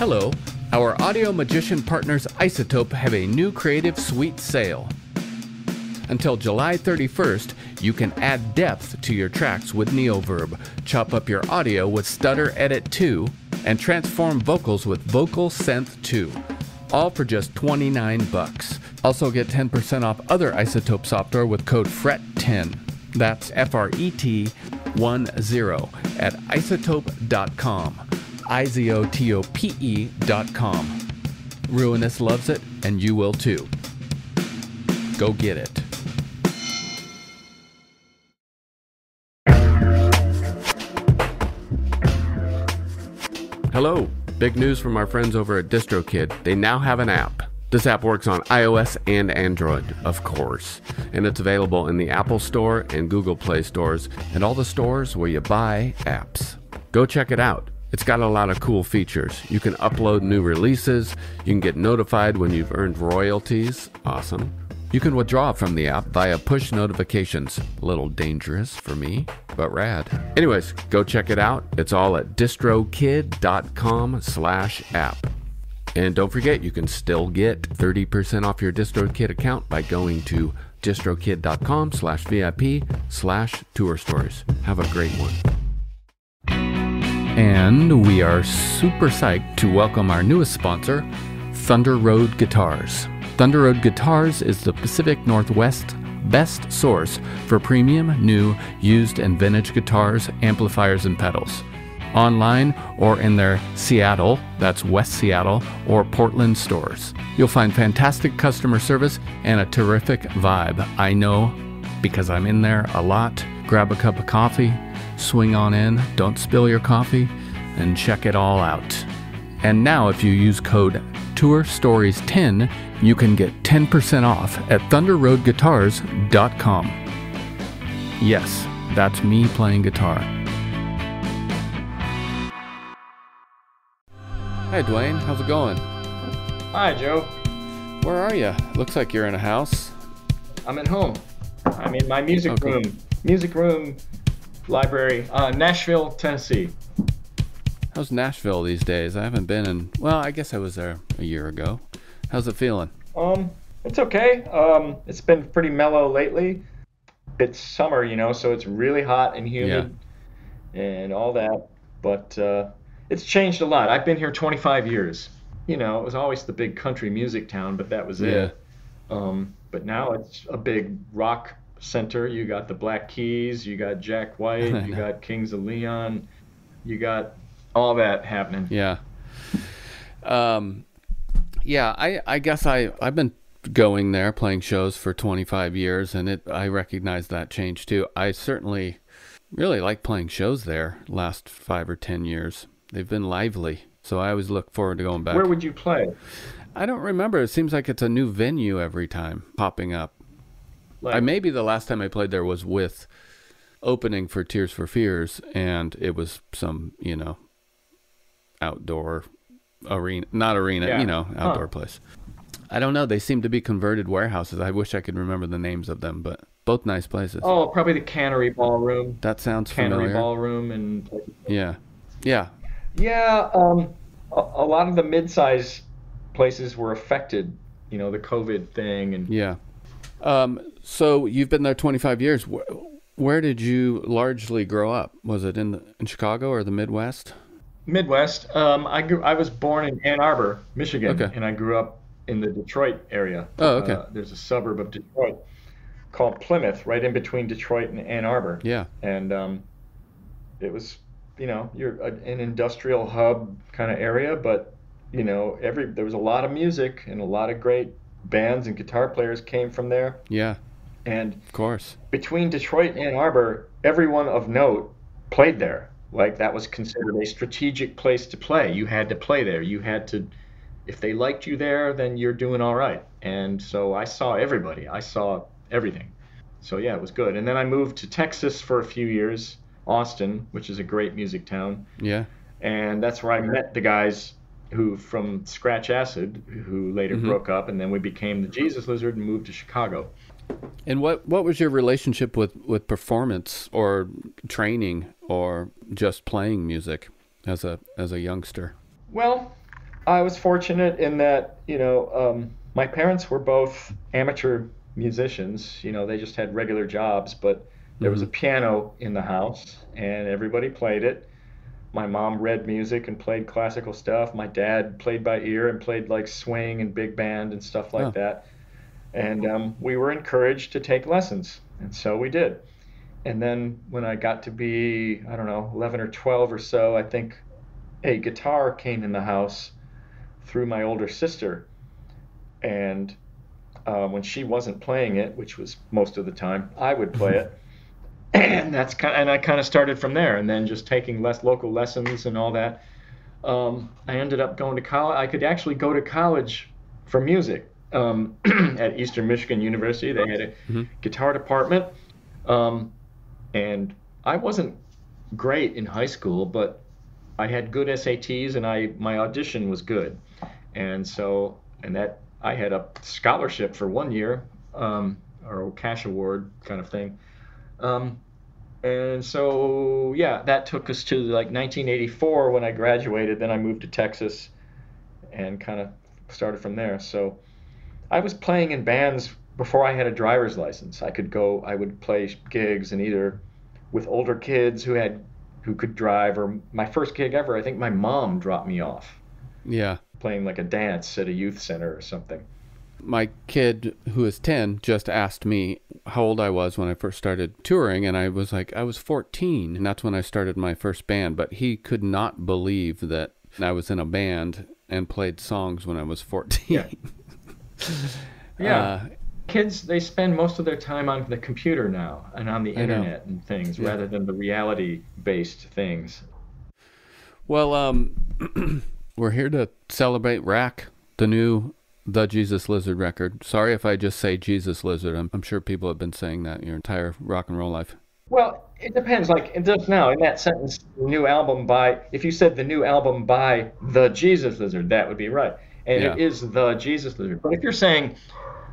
Hello, our audio magician partners Isotope have a new creative suite sale. Until July 31st, you can add depth to your tracks with NeoVerb, chop up your audio with Stutter Edit 2, and transform vocals with Vocal Synth 2. All for just $29. Also get 10% off other Isotope software with code FRET10. That's FRET10 at isotope.com. izotope.com. Ruinous loves it, and you will too. Go get it. Hello, big news from our friends over at DistroKid. They now have an app. This app works on iOS and Android, of course, and it's available in the Apple Store and Google Play stores and all the stores where you buy apps. Go check it out. It's got a lot of cool features. You can upload new releases, you can get notified when you've earned royalties, awesome. You can withdraw from the app via push notifications, a little dangerous for me, but rad. Anyways, go check it out. It's all at distrokid.com/app. And don't forget, you can still get 30% off your DistroKid account by going to distrokid.com/VIP/tour stories. Have a great one. And we are super psyched to welcome our newest sponsor, Thunder Road Guitars. Thunder Road Guitars is the Pacific Northwest best source for premium, new, used, and vintage guitars, amplifiers, and pedals. Online or in their Seattle, that's West Seattle, or Portland stores. You'll find fantastic customer service and a terrific vibe. I know because I'm in there a lot. Grab a cup of coffee, swing on in, don't spill your coffee, and check it all out. And now if you use code TOURSTORIES10, you can get 10% off at thunderroadguitars.com. Yes, that's me playing guitar. Hi Duane, how's it going? Hi Joe. Where are you? Looks like you're in a house. I'm at home. I'm in my music room. Music room, library, Nashville, Tennessee. How's Nashville these days? I haven't been in, well, I guess I was there a year ago. How's it feeling? It's okay. It's been pretty mellow lately. It's summer, you know, so it's really hot and humid and all that. But it's changed a lot. I've been here 25 years. You know, it was always the big country music town, but that was it. But now it's a big rock center. You got the Black Keys, you got Jack White, you got Kings of Leon, you got all that happening. Yeah. I guess I've been going there, playing shows for 25 years, and I recognize that change too. I certainly really like playing shows there last 5 or 10 years. They've been lively, so I always look forward to going back. Where would you play? I don't remember. It seems like it's a new venue every time popping up. Maybe the last time I played there was with opening for Tears for Fears, and it was some, you know, outdoor arena, not arena, you know, outdoor place. I don't know. They seem to be converted warehouses. I wish I could remember the names of them, but both nice places. Oh, probably the Cannery Ballroom. That sounds Cannery familiar. Ballroom and Yeah. A lot of the mid-size places were affected, you know, the COVID thing and so you've been there 25 years. Where did you largely grow up? Was it in Chicago or the Midwest? Midwest. I was born in Ann Arbor, Michigan, and I grew up in the Detroit area. Oh, okay. There's a suburb of Detroit called Plymouth, right in between Detroit and Ann Arbor. Yeah. And it was, you know, you're an industrial hub kind of area, but you know, there was a lot of music and a lot of great bands and guitar players came from there. Yeah. And of course, between Detroit and Ann Arbor, everyone of note played there. Like that was considered a strategic place to play. You had to play there. You had to, if they liked you there, then you're doing all right. And so I saw everybody. I saw everything. So yeah, it was good. And then I moved to Texas for a few years, Austin, which is a great music town. Yeah. And that's where I met the guys who from Scratch Acid, who later broke up, and then we became the Jesus Lizard and moved to Chicago. And what was your relationship with performance or training or just playing music as a youngster? Well, I was fortunate in that, my parents were both amateur musicians. They just had regular jobs, but there was a Hmm. piano in the house and everybody played it. My mom read music and played classical stuff. My dad played by ear and played like swing and big band and stuff like Oh. that. And we were encouraged to take lessons, and so we did. And then when I got to be, I don't know, 11 or 12 or so, I think a guitar came in the house through my older sister. And when she wasn't playing it, which was most of the time, I would play it. And I kind of started from there, and then just taking less local lessons and all that. I ended up going to college. I could actually go to college for music at Eastern Michigan University. They had a Hmm. guitar department, um, and I wasn't great in high school, but I had good SATs, and my audition was good, and so and that I had a scholarship for 1 year, or a cash award kind of thing. Um, and so, yeah, that took us to like 1984 when I graduated. Then I moved to Texas and kind of started from there. So I was playing in bands before I had a driver's license. I would play gigs and either with older kids who could drive, or my first gig ever, I think my mom dropped me off Yeah. playing like a dance at a youth center or something. My kid, who is 10, just asked me how old I was when I first started touring, and I was like, I was 14, and that's when I started my first band. But he could not believe that I was in a band and played songs when I was 14. Yeah. Yeah. Kids, they spend most of their time on the computer now and on the I know. internet and things Yeah. rather than the reality-based things. Well, we're here to celebrate Rack, the new The Jesus Lizard record. Sorry if I just say Jesus Lizard. I'm sure people have been saying that your entire rock and roll life. Well, it depends. Like just now in that sentence, if you said the new album by the Jesus Lizard, that would be right. And Yeah. it is the Jesus Lizard. But if you're saying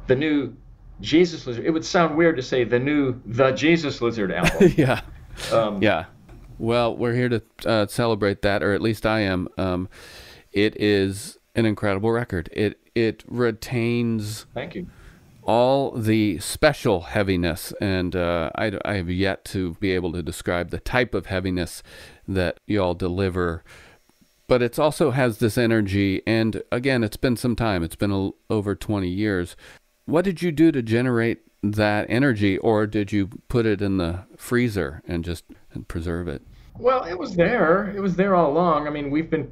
the new Jesus Lizard, it would sound weird to say the Jesus Lizard album. Yeah. Um, Yeah. Well, we're here to celebrate that, or at least I am. It is an incredible record. It retains Thank you. all the special heaviness, and I have yet to be able to describe the type of heaviness that y'all deliver. But it also has this energy, and again, it's been some time. It's been over 20 years. What did you do to generate that energy, or did you put it in the freezer and just preserve it? Well, it was there. It was there all along. I mean, we've been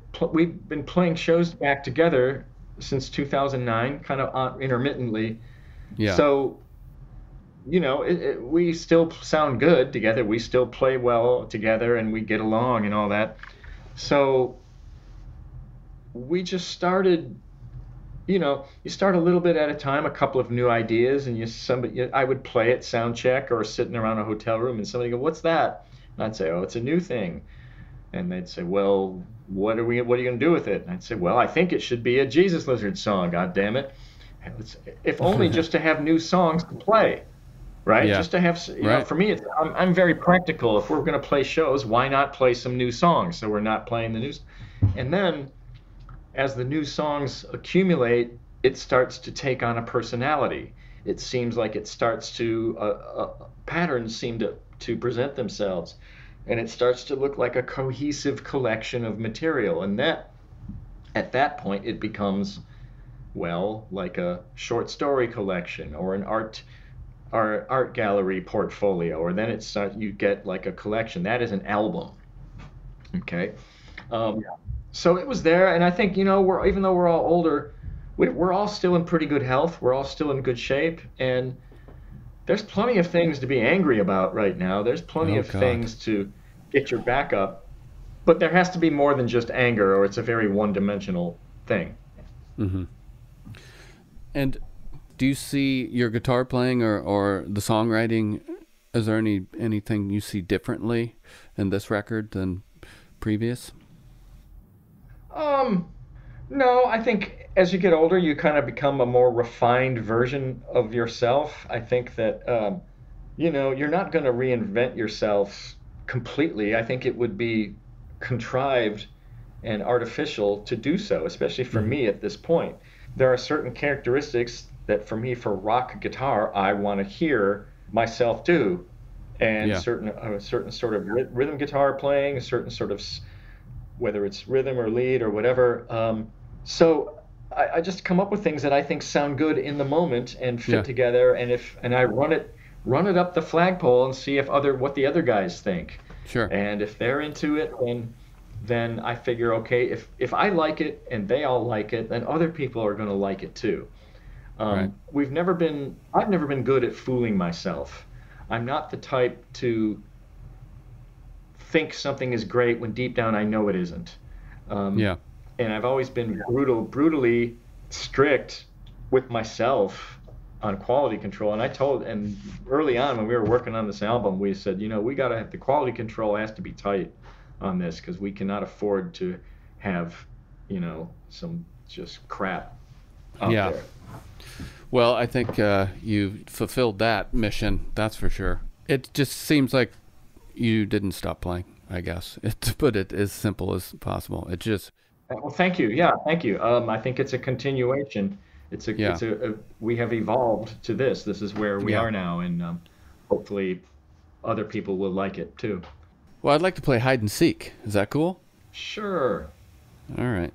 playing shows back together since 2009, kind of intermittently. Yeah. So, we still sound good together. We still play well together, and we get along and all that. So we just started. You start a little bit at a time, a couple of new ideas, and I would play it, sound check, or sitting around a hotel room, and somebody go, "What's that?" And I'd say, "Oh, it's a new thing." And they'd say, "Well, what are you going to do with it?" And I'd say, "Well, I think it should be a Jesus Lizard song. God damn it! If only just to have new songs to play, right? Yeah. Just to have, Right. for me, I'm very practical. If we're going to play shows, why not play some new songs? So we're not playing the new, and then as the new songs accumulate, it starts to take on a personality. It seems like it starts to patterns seem to present themselves, and it starts to look like a cohesive collection of material. And that at that point it becomes, well, like a short story collection or an art gallery portfolio, or then you get like a collection. That is an album. Okay. So it was there, and I think even though we're all older, we're all still in pretty good health. We're all still in good shape, and there's plenty of things to be angry about right now. There's plenty Oh of God. things to get your back up, but there has to be more than just anger, or it's a very one-dimensional thing. Hmm. And do you see your guitar playing or the songwriting? Is there anything you see differently in this record than previous? Um, no, I think as you get older, you kind of become a more refined version of yourself. I think that you're not going to reinvent yourself completely. I think it would be contrived and artificial to do so, especially for me at this point. There are certain characteristics that for me, for rock guitar, I want to hear myself do. And Yeah. a certain sort of rhythm guitar playing, a certain sort of, whether it's rhythm or lead or whatever. So I just come up with things that I think sound good in the moment and fit Yeah. together. And I run it up the flagpole and see what the other guys think. Sure. And if they're into it, then I figure, okay, if I like it and they all like it, then other people are going to like it too. Right. I've never been good at fooling myself. I'm not the type to think something is great when deep down I know it isn't. Yeah. And I've always been brutally strict with myself on quality control. And early on when we were working on this album, we said, we got to have the quality control has to be tight on this because we cannot afford to have, some just crap out there. Well, I think you fulfilled that mission, that's for sure. It just seems like you didn't stop playing, I guess, to put it as simple as possible. It just... Well, thank you. Yeah, thank you. I think it's a continuation. We have evolved to this. This is where we are now, and hopefully other people will like it too. Well, I'd like to play hide and seek. Is that cool? Sure. All right.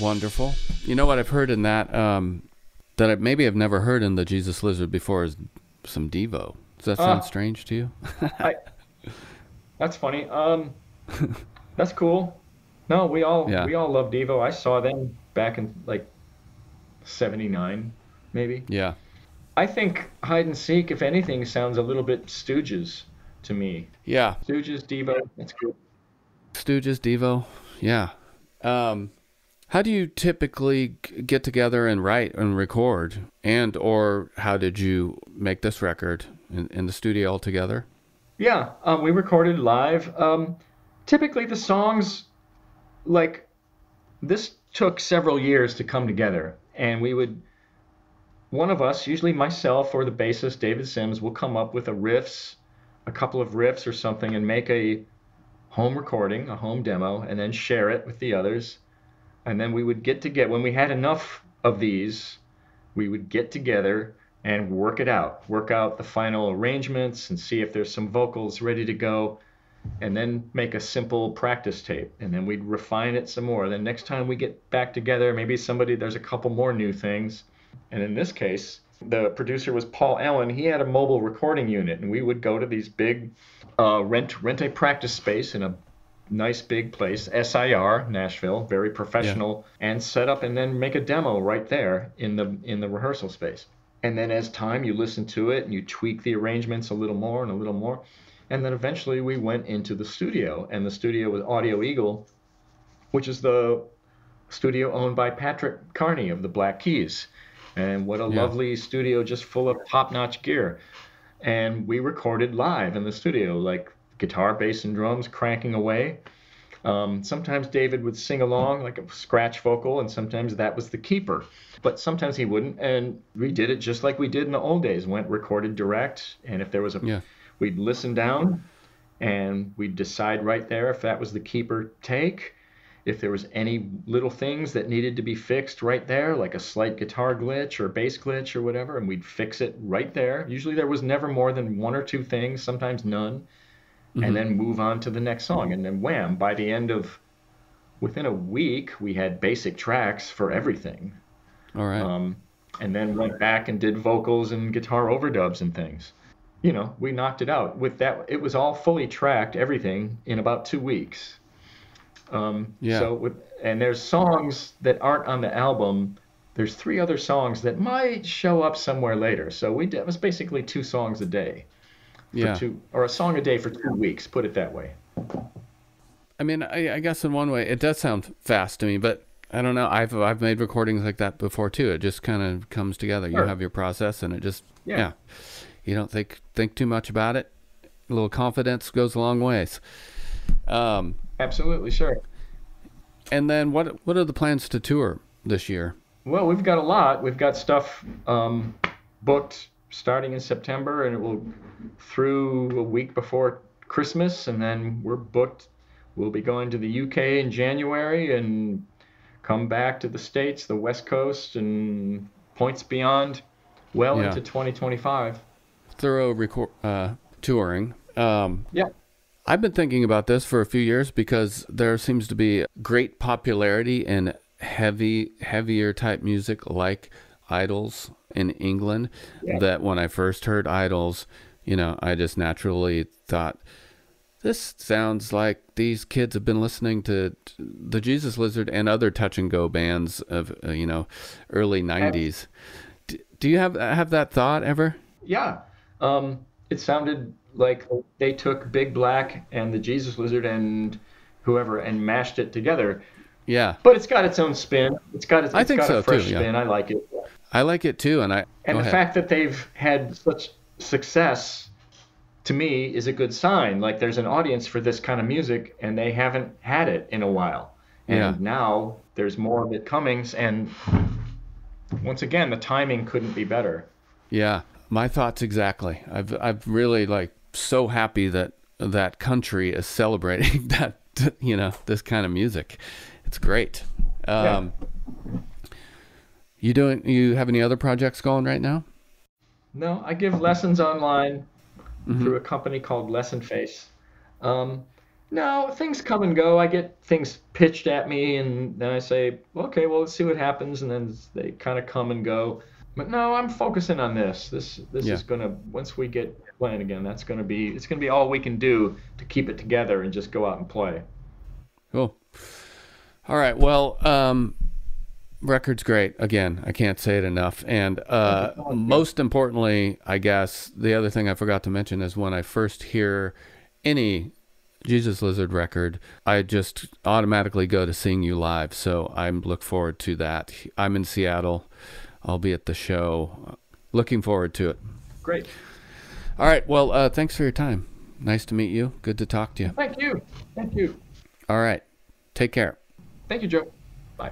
Wonderful. You know what I've heard in that, that I maybe I've never heard in the Jesus Lizard before is some Devo. Does that sound strange to you? That's funny. That's cool. No, we all love Devo. I saw them back in like '79, maybe. Yeah. I think hide and seek, if anything, sounds a little bit Stooges to me. Yeah. Stooges, Devo, that's good. Stooges, Devo. Yeah. How do you typically get together and write and record? And or how did you make this record in the studio all together? Yeah, we recorded live. Typically, the songs, like, this took several years to come together. And one of us, usually myself or the bassist, David Sims, will come up with a couple of riffs or something, and make a home recording, a home demo, and then share it with the others. And then we would when we had enough of these, we would get together and work out the final arrangements and see if there's some vocals ready to go, and then make a simple practice tape. And then we'd refine it some more. Then next time we get back together, maybe there's a couple more new things. And in this case, the producer was Paul Allen. He had a mobile recording unit, and we would go to these big, rent a practice space in a nice big place, SIR, Nashville, very professional, and set up and then make a demo right there in the rehearsal space. And then as time, you listen to it and you tweak the arrangements a little more and a little more. And then eventually we went into the studio, and the studio was Audio Eagle, which is the studio owned by Patrick Carney of the Black Keys. And what a lovely studio, just full of top-notch gear. And we recorded live in the studio, like guitar, bass, and drums cranking away. Sometimes David would sing along like a scratch vocal, and sometimes that was the keeper. But sometimes he wouldn't, and we did it just like we did in the old days. Recorded direct, and if there was we'd listen down, and we'd decide right there if that was the keeper take. If there was any little things that needed to be fixed right there, like a slight guitar glitch or bass glitch or whatever, and we'd fix it right there. Usually there was never more than one or two things, sometimes none. And then move on to the next song. And then wham, within a week, we had basic tracks for everything. All right. And then went back and did vocals and guitar overdubs and things. We knocked it out. With that, it was all fully tracked, everything, in about 2 weeks. And there's songs that aren't on the album. There's 3 other songs that might show up somewhere later. So it was basically 2 songs a day. Or a song a day for 2 weeks, put it that way. I mean, I guess in one way it does sound fast to me, but I don't know. I've made recordings like that before too. It just kind of comes together. Sure. You have your process, and it just you don't think too much about it. A little confidence goes a long ways. Absolutely, sure. And then what are the plans to tour this year? Well, we've got a lot. We've got stuff booked starting in September, and it will through a week before Christmas, and then we're booked. We'll be going to the UK in January and come back to the States, the West Coast, and points beyond into 2025. Thorough touring. I've been thinking about this for a few years because there seems to be great popularity in heavier type music like Idols in England. That when I first heard Idols, I just naturally thought, this sounds like these kids have been listening to the Jesus Lizard and other touch and go bands of early 90s. Do you have that thought ever? Yeah. It sounded like they took Big Black and the Jesus Lizard and whoever and mashed it together. Yeah. But it's got its own spin. It's got a fresh spin. Yeah. I like it. I like it too, and the fact that they've had such success, to me, is a good sign. Like, there's an audience for this kind of music, and they haven't had it in a while. And now there's more of it coming, and once again, the timing couldn't be better. Yeah, my thoughts exactly. I've really so happy that country is celebrating that this kind of music. It's great. You have any other projects going right now? No, I give lessons online through a company called Lesson Face. No, things come and go. I get things pitched at me, and then I say, okay, well, let's see what happens, and then they kind of come and go. But no, I'm focusing on this. This is gonna, once we get playing again, it's gonna be all we can do to keep it together and just go out and play. Cool. All right. Well, record's great. Again, I can't say it enough. And most importantly, I guess the other thing I forgot to mention is when I first hear any Jesus Lizard record, I just automatically go to seeing you live. So I look forward to that. I'm in Seattle. I'll be at the show. Looking forward to it. Great. All right. Well, thanks for your time. Nice to meet you. Good to talk to you. Thank you. Thank you. All right. Take care. Thank you, Joe. Bye.